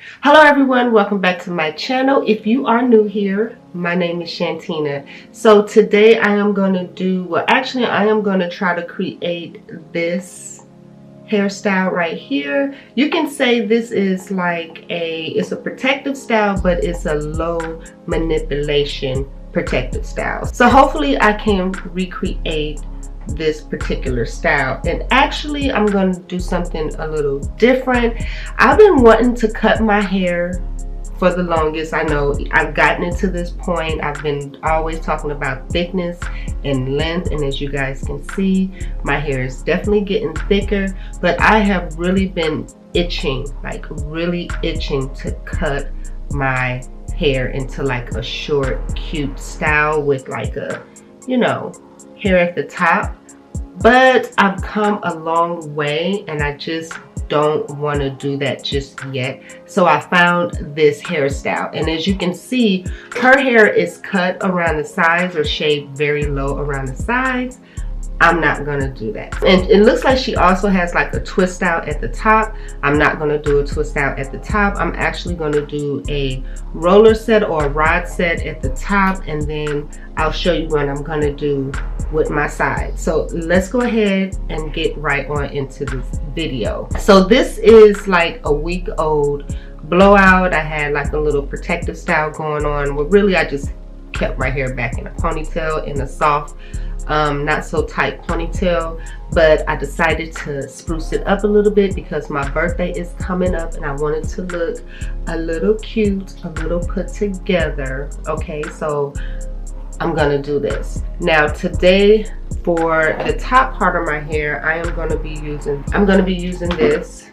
Hello everyone, welcome back to my channel. If you are new here, my name is Shantina. So today I am going to try to create this hairstyle right here. You can say this is it's a protective style, but it's a low manipulation protective style. So hopefully I can recreate this particular style, and actually I'm going to do something a little different. I've been wanting to cut my hair for the longest. I know I've gotten into this point. I've been always talking about thickness and length, and as you guys can see, my hair is definitely getting thicker, but I have really been itching to cut my hair into like a short cute style with like a, hair at the top. But I've come a long way and I just don't want to do that just yet. So I found this hairstyle, and as you can see, her hair is cut around the sides or shaved very low around the sides. I'm not gonna do that. And it looks like she also has like a twist out at the top. I'm not gonna do a twist out at the top. I'm actually gonna do a roller set or a rod set at the top, and then I'll show you what I'm gonna do with my sides. So let's go ahead and get right on into this video. So this is like a week old blowout. I had like a little protective style going on, where really I just kept my hair back in a ponytail, in a soft, not so tight ponytail, but I decided to spruce it up a little bit because my birthday is coming up and I wanted to look a little cute, a little put together. Okay, so I'm gonna do this. Now today, for the top part of my hair, I'm gonna be using this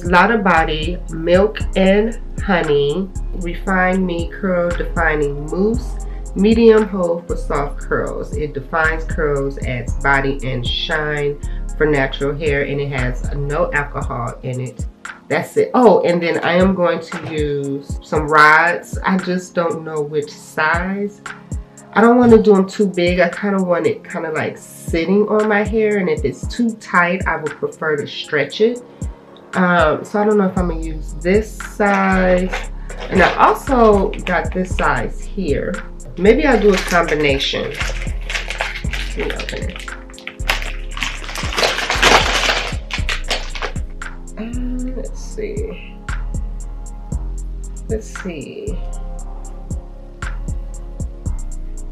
Lotta Body Milk and Honey Refine Me Curl Defining Mousse, medium hold for soft curls. It defines curls, adds body and shine for natural hair, and it has no alcohol in it. That's it. Oh, and then I am going to use some rods. I just don't know which size. I don't want to do them too big. I kind of want it kind of like sitting on my hair, and if it's too tight, I would prefer to stretch it. So I don't know if I'm gonna use this size, and I also got this size here. Maybe I'll do a combination. Let's see.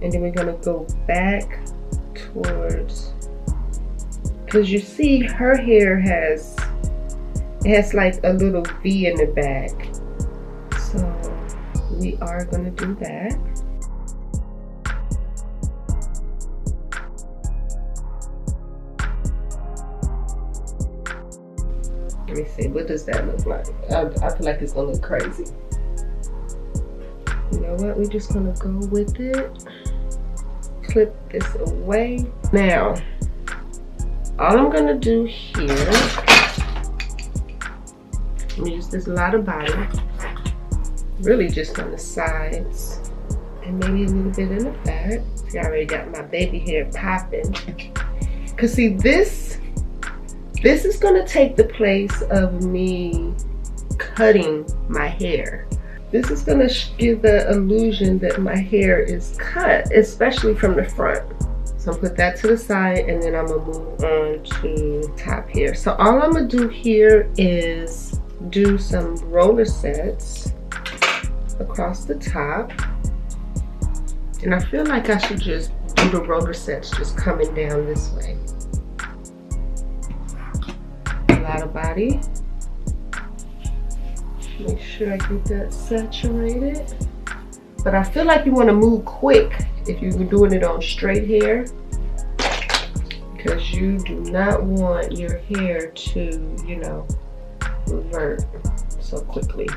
And then we're gonna go back towards, because you see her hair has like a little V in the back. So we are gonna do that. Let me see, what does that look like? I feel like it's gonna look crazy. You know what, we're just gonna go with it. Clip this away. Now, all I'm gonna do here, I'm gonna use this Lotta Body, really just on the sides, and maybe a little bit in the back. See, I already got my baby hair popping. Cause see, this is gonna take the place of me cutting my hair. This is gonna give the illusion that my hair is cut, especially from the front. So I'll put that to the side, and then I'm gonna move on to top here. So all I'm gonna do here is do some roller sets across the top. And I feel like I should just do the roller sets just coming down this way. Lotta Body. Make sure I get that saturated. But I feel like you want to move quick if you're doing it on straight hair, because you do not want your hair to, revert so quickly.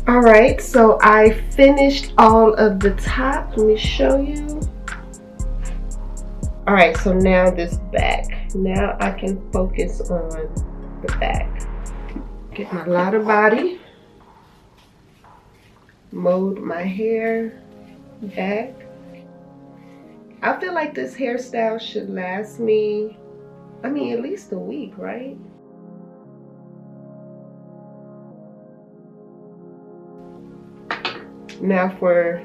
All right, so I finished all of the top. Let me show you. All right, so now this back. Now I can focus on the back. Get my ladder body. Mold my hair back. I feel like this hairstyle should last me, at least a week, right? Now for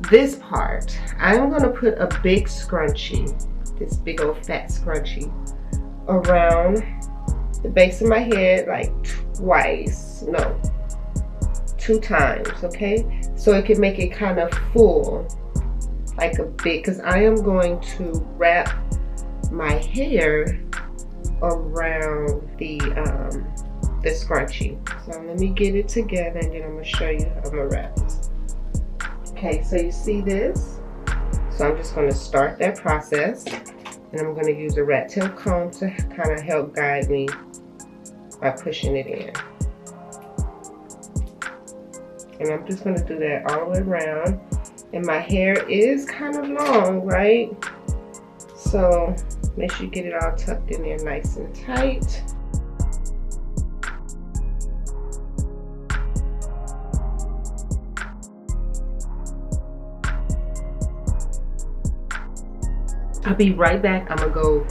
this part, I'm gonna put a big scrunchie, this big old fat scrunchie, around the base of my head, like two times, okay? So it can make it kind of full, like a big, because I am going to wrap my hair around the scrunchie. So let me get it together and then I'm gonna show you how I'm gonna wrap this. Okay, so you see this? So I'm just gonna start that process and I'm gonna use a rat tail comb to kind of help guide me by pushing it in. And I'm just gonna do that all the way around. And my hair is kind of long, right? So make sure you get it all tucked in there nice and tight. I'll be right back. I'm gonna go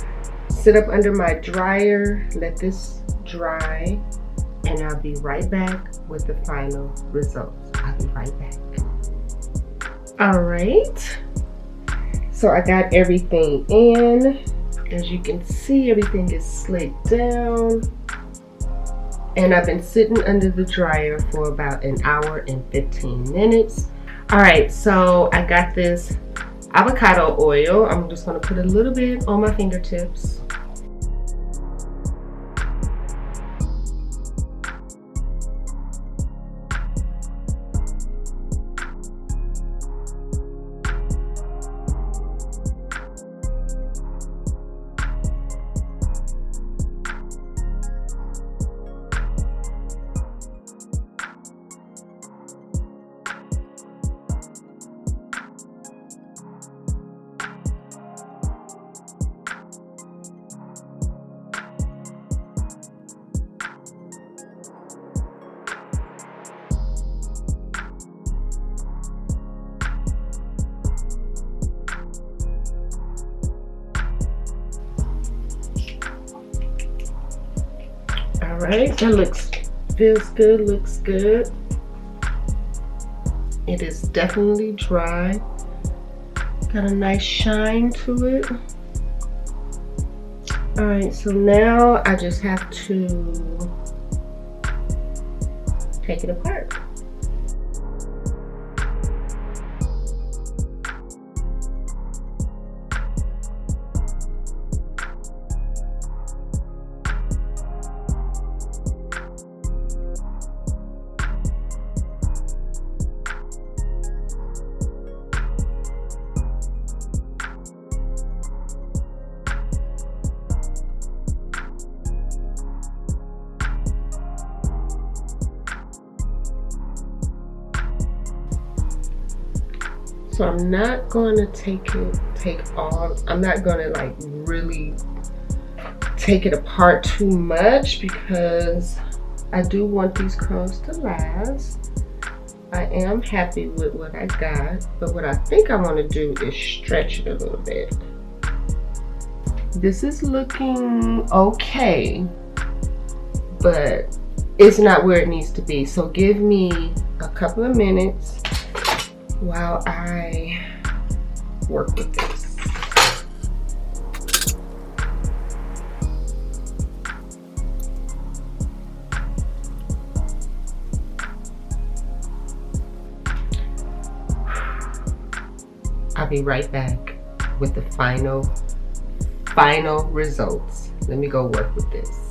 sit up under my dryer, let this dry, and I'll be right back with the final results. I'll be right back. All right, so I got everything in. As you can see, everything is slicked down. And I've been sitting under the dryer for about an hour and 15 minutes. All right, so I got this avocado oil. I'm just gonna put a little bit on my fingertips. All right, that feels good, looks good. It is definitely dry. Got a nice shine to it. All right, so now I just have to take it apart. So I'm not going to I'm not going to like really take it apart too much because I do want these curls to last. I am happy with what I got, but what I think I want to do is stretch it a little bit. This is looking okay, but it's not where it needs to be. So give me a couple of minutes while I work with this. I'll be right back with the final results. Let me go work with this.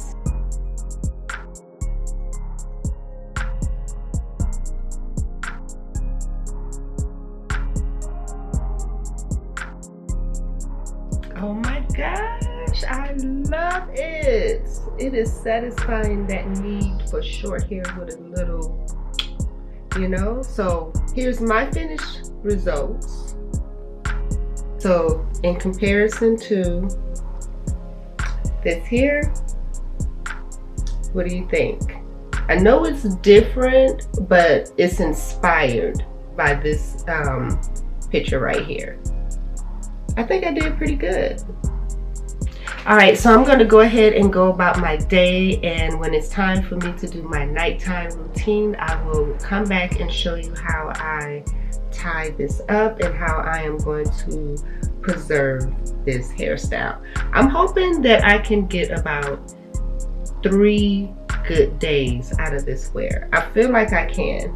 Oh my gosh, I love it. It is satisfying that need for short hair with a little you know? So here's my finished results. So in comparison to this here, what do you think? I know it's different, but it's inspired by this picture right here. I think I did pretty good. All right, so I'm gonna go ahead and go about my day, and when it's time for me to do my nighttime routine, I will come back and show you how I tie this up and how I am going to preserve this hairstyle. I'm hoping that I can get about 3 good days out of this wear. I feel like I can.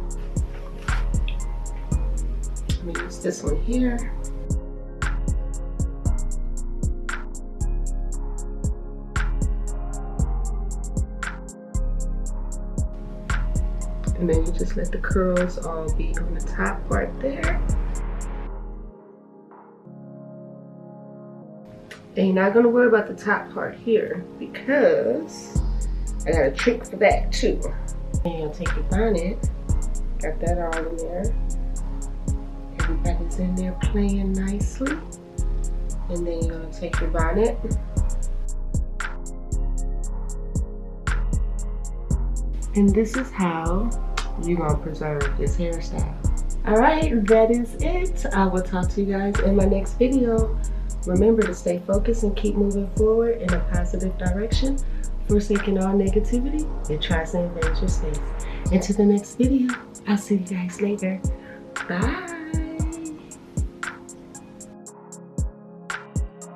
Let me use this one here. And then you just let the curls all be on the top part there. And you're not gonna worry about the top part here because I got a trick for that too. And you'll take your bonnet, got that all in there. Everybody's in there playing nicely. And then you're gonna take your bonnet. And this is how you're gonna preserve this hairstyle. All right, that is it. I will talk to you guys in my next video. Remember to stay focused and keep moving forward in a positive direction, forsaking all negativity and try to invade your space. Until the next video, I'll see you guys later. Bye.